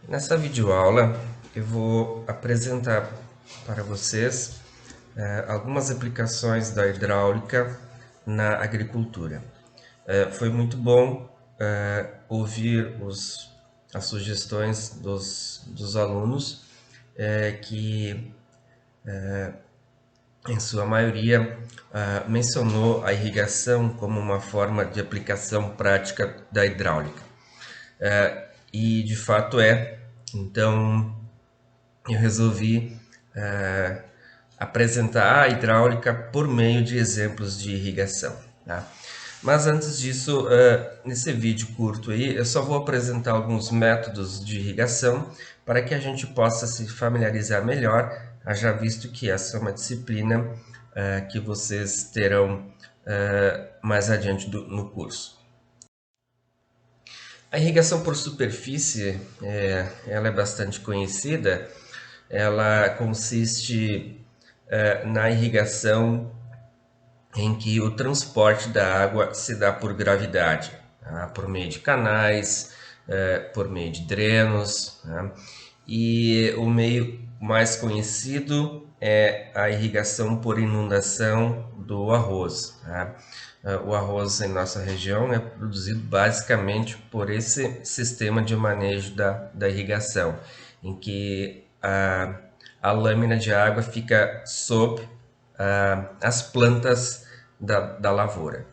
Nessa videoaula eu vou apresentar para vocês algumas aplicações da hidráulica na agricultura. Foi muito bom ouvir as sugestões dos alunos que, em sua maioria, mencionou a irrigação como uma forma de aplicação prática da hidráulica. E de fato é. Então eu resolvi apresentar a hidráulica por meio de exemplos de irrigação, tá? Mas antes disso, nesse vídeo curto aí, eu só vou apresentar alguns métodos de irrigação para que a gente possa se familiarizar melhor, já visto que essa é uma disciplina que vocês terão mais adiante no curso. A irrigação por superfície, ela é bastante conhecida. Ela consiste na irrigação em que o transporte da água se dá por gravidade, tá? Por meio de canais, por meio de drenos, tá? E o meio mais conhecido é a irrigação por inundação do arroz, tá? O arroz em nossa região é produzido basicamente por esse sistema de manejo da irrigação, em que a lâmina de água fica sob as plantas da lavoura.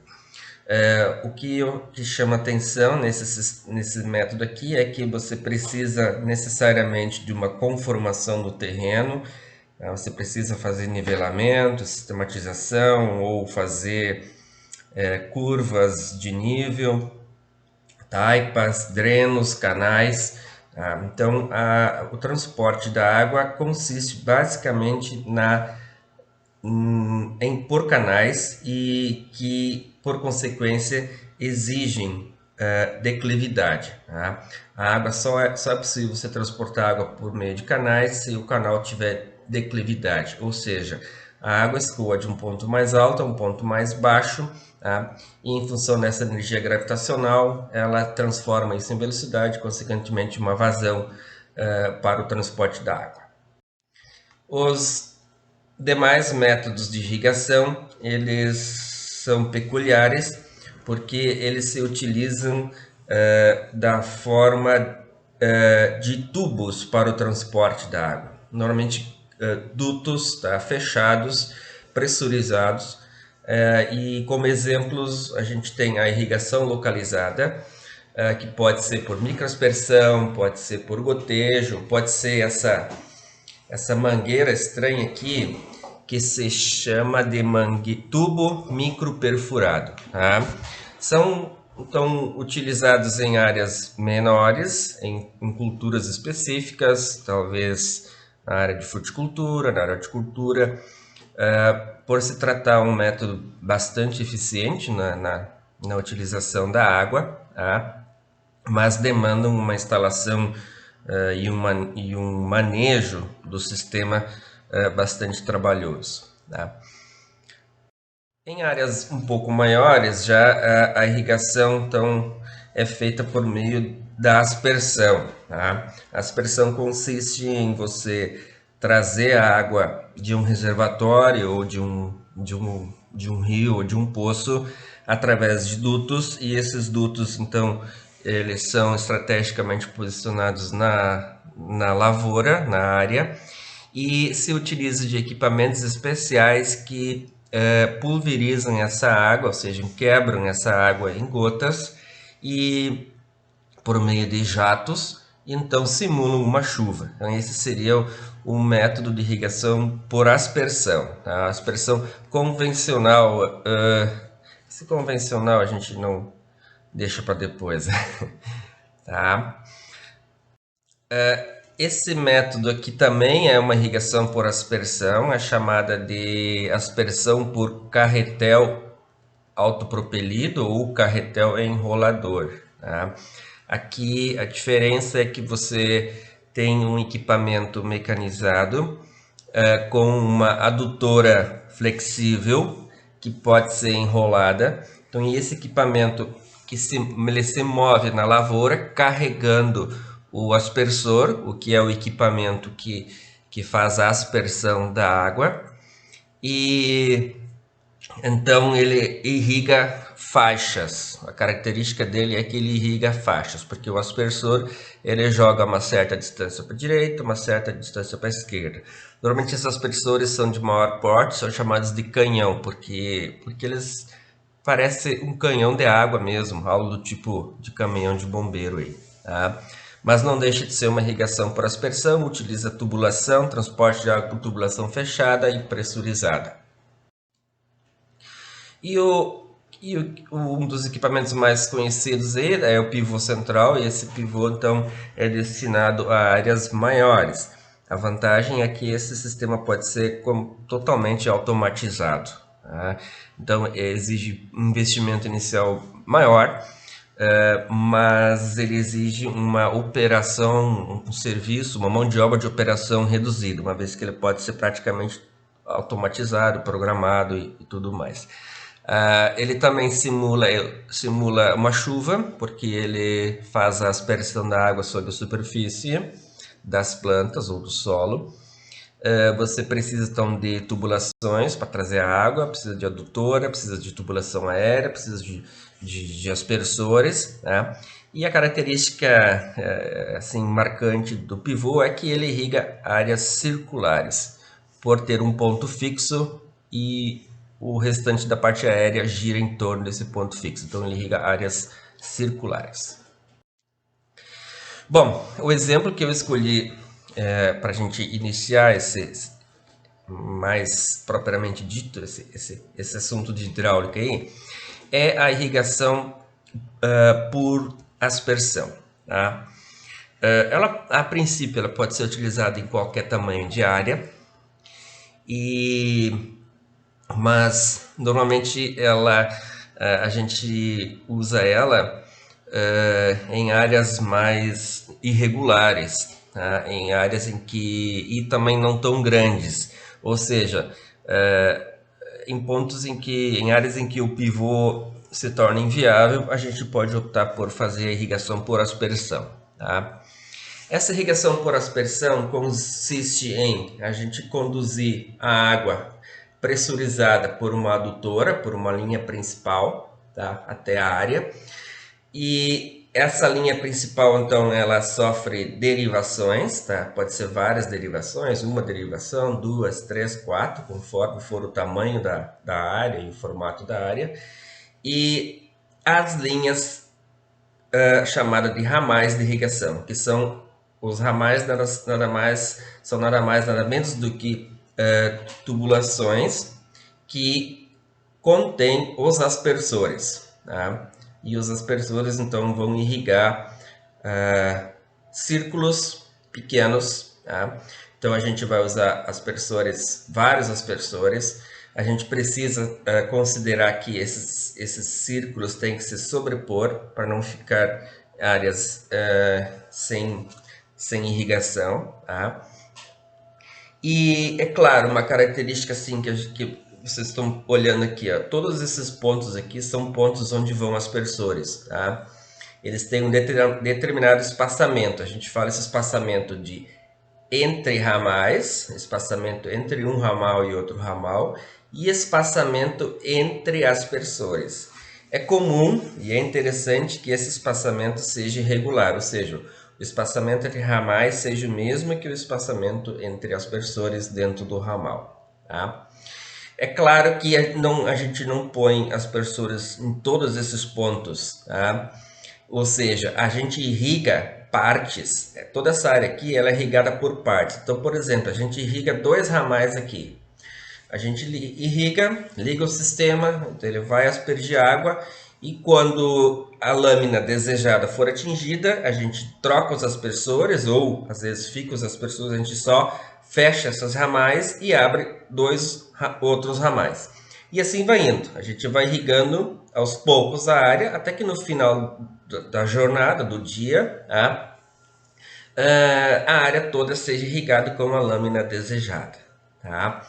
O que chama atenção nesse método aqui é que você precisa necessariamente de uma conformação do terreno, você precisa fazer nivelamento, sistematização ou fazer curvas de nível, taipas, drenos, canais. Então, o transporte da água consiste basicamente em por canais e que, por consequência, exigem declividade. Tá? A água só é possível você transportar água por meio de canais se o canal tiver declividade, ou seja, a água escoa de um ponto mais alto a um ponto mais baixo, tá? E em função dessa energia gravitacional, ela transforma isso em velocidade, consequentemente uma vazão para o transporte da água. Os demais métodos de irrigação, eles são peculiares porque eles se utilizam da forma de tubos para o transporte da água. Normalmente dutos fechados, pressurizados, e como exemplos a gente tem a irrigação localizada, que pode ser por microaspersão, pode ser por gotejo, pode ser essa mangueira estranha aqui, que se chama de tubo microperfurado. Tá? São então utilizados em áreas menores, em culturas específicas, talvez na área de fruticultura, na área de horticultura, por se tratar um método bastante eficiente na utilização da água, tá? Mas demandam uma instalação e um manejo do sistema bastante trabalhoso. Tá? Em áreas um pouco maiores, já a irrigação então, é feita por meio da aspersão. Tá? A aspersão consiste em você trazer a água de um reservatório ou de um rio ou de um poço através de dutos, e esses dutos então eles são estrategicamente posicionados na lavoura, na área, e se utiliza de equipamentos especiais que pulverizam essa água, ou seja, quebram essa água em gotas e por meio de jatos, então simulam uma chuva. Então esse seria o método de irrigação por aspersão. Tá? A aspersão convencional, esse convencional a gente não deixa para depois. Tá? Esse método aqui também é uma irrigação por aspersão, é chamada de aspersão por carretel autopropelido ou carretel enrolador. Tá? Aqui a diferença é que você tem um equipamento mecanizado com uma adutora flexível que pode ser enrolada. Então, esse equipamento ele se move na lavoura carregando o aspersor, o que é o equipamento que faz a aspersão da água, e então ele irriga faixas. A característica dele é que ele irriga faixas, porque o aspersor ele joga uma certa distância para a direita, uma certa distância para a esquerda. Normalmente esses aspersores são de maior porte, são chamados de canhão, porque eles parecem um canhão de água mesmo, algo do tipo de caminhão de bombeiro aí, tá? Mas não deixa de ser uma irrigação por aspersão, utiliza tubulação, transporte de água por tubulação fechada e pressurizada. Um dos equipamentos mais conhecidos aí é o pivô central, e esse pivô então é destinado a áreas maiores. A vantagem é que esse sistema pode ser totalmente automatizado, tá? Então exige um investimento inicial maior, mas ele exige uma operação, um serviço, uma mão de obra de operação reduzida, uma vez que ele pode ser praticamente automatizado, programado e tudo mais. Ele também simula uma chuva, porque ele faz a aspersão da água sobre a superfície das plantas ou do solo. Você precisa então de tubulações para trazer a água, precisa de adutora, precisa de tubulação aérea, precisa de aspersores, né? E a característica assim, marcante do pivô é que ele irriga áreas circulares, por ter um ponto fixo e o restante da parte aérea gira em torno desse ponto fixo. Então ele irriga áreas circulares. Bom, o exemplo que eu escolhi para a gente iniciar mais propriamente dito, esse assunto de hidráulica aí, é a irrigação por aspersão, tá? Ela, a princípio, ela pode ser utilizada em qualquer tamanho de área, mas normalmente a gente usa ela em áreas mais irregulares, tá? Em áreas e também não tão grandes, ou seja, em áreas em que o pivô se torna inviável, a gente pode optar por fazer a irrigação por aspersão, tá? Essa irrigação por aspersão consiste em a gente conduzir a água pressurizada por uma adutora, por uma linha principal, tá? Até a área. E essa linha principal, então, ela sofre derivações, tá? Pode ser várias derivações, uma derivação, duas, três, quatro, conforme for o tamanho da área e o formato da área. E as linhas chamadas de ramais de irrigação, que são os ramais nada mais nada menos do que tubulações que contêm os aspersores, tá? E os aspersores então vão irrigar círculos pequenos, tá? Então a gente vai usar aspersores, vários aspersores. A gente precisa considerar que esses círculos têm que se sobrepor para não ficar áreas sem irrigação, tá? E é claro, uma característica assim que vocês estão olhando aqui, ó, todos esses pontos aqui são pontos onde vão aspersores, tá? Eles têm um determinado espaçamento. A gente fala esse espaçamento de entre ramais, espaçamento entre um ramal e outro ramal, e espaçamento entre aspersores. É comum e é interessante que esse espaçamento seja irregular, ou seja, o espaçamento entre ramais seja o mesmo que o espaçamento entre aspersores dentro do ramal, tá? É claro que a gente não põe aspersores em todos esses pontos, tá? Ou seja, a gente irriga partes, toda essa área aqui ela é irrigada por partes. Então, por exemplo, a gente irriga dois ramais aqui. A gente irriga, liga o sistema, então ele vai aspergir água e quando a lâmina desejada for atingida, a gente troca os aspersores ou às vezes fica os aspersores, a gente só fecha essas ramais e abre dois outros ramais. E assim vai indo, a gente vai irrigando aos poucos a área até que no final da jornada, do dia, a área toda seja irrigada com a lâmina desejada, tá?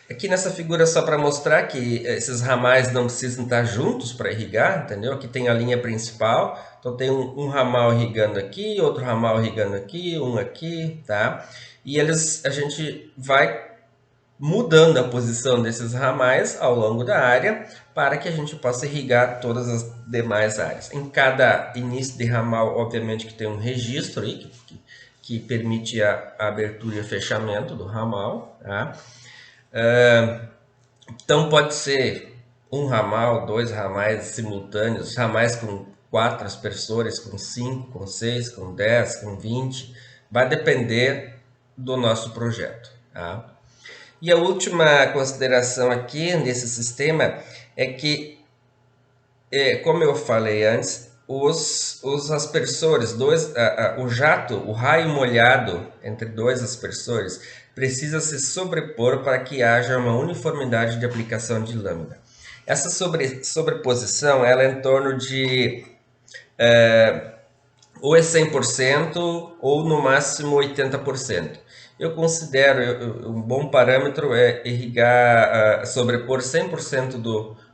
Aqui nessa figura só para mostrar que esses ramais não precisam estar juntos para irrigar, entendeu? Aqui tem a linha principal, Então tem um ramal irrigando aqui, outro ramal irrigando aqui, um aqui, tá? E a gente vai mudando a posição desses ramais ao longo da área para que a gente possa irrigar todas as demais áreas. Em cada início de ramal, obviamente que tem um registro aí que permite a abertura e o fechamento do ramal, tá? Então pode ser um ramal, dois ramais simultâneos, ramais com 4 aspersores, com 5, com 6, com 10, com 20, vai depender do nosso projeto, tá? E a última consideração aqui nesse sistema é que, como eu falei antes, os aspersores, o jato, o raio molhado entre dois aspersores, precisa se sobrepor para que haja uma uniformidade de aplicação de lâmina. Essa sobreposição ela é em torno de ou é 100% ou no máximo 80%. Eu considero um bom parâmetro é irrigar, sobrepor 100%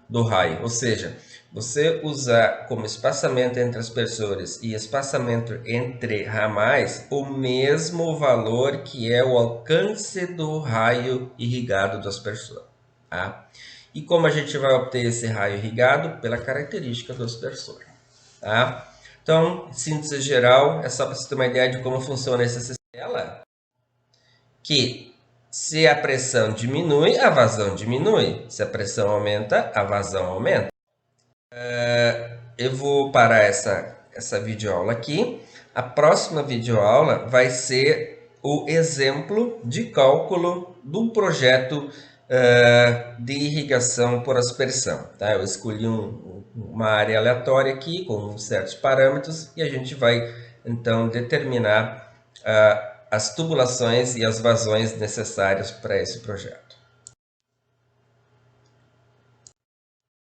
do raio, ou seja, você usar como espaçamento entre aspersores e espaçamento entre ramais o mesmo valor que é o alcance do raio irrigado do aspersor. Tá? E como a gente vai obter esse raio irrigado? Pela característica do aspersor. Tá? Então, em síntese geral, é só para você ter uma ideia de como funciona esse sistema, que se a pressão diminui, a vazão diminui. Se a pressão aumenta, a vazão aumenta. Eu vou parar essa videoaula aqui. A próxima videoaula vai ser o exemplo de cálculo do projeto de irrigação por aspersão. Tá? Eu escolhi uma área aleatória aqui com certos parâmetros e a gente vai então determinar as tubulações e as vazões necessárias para esse projeto.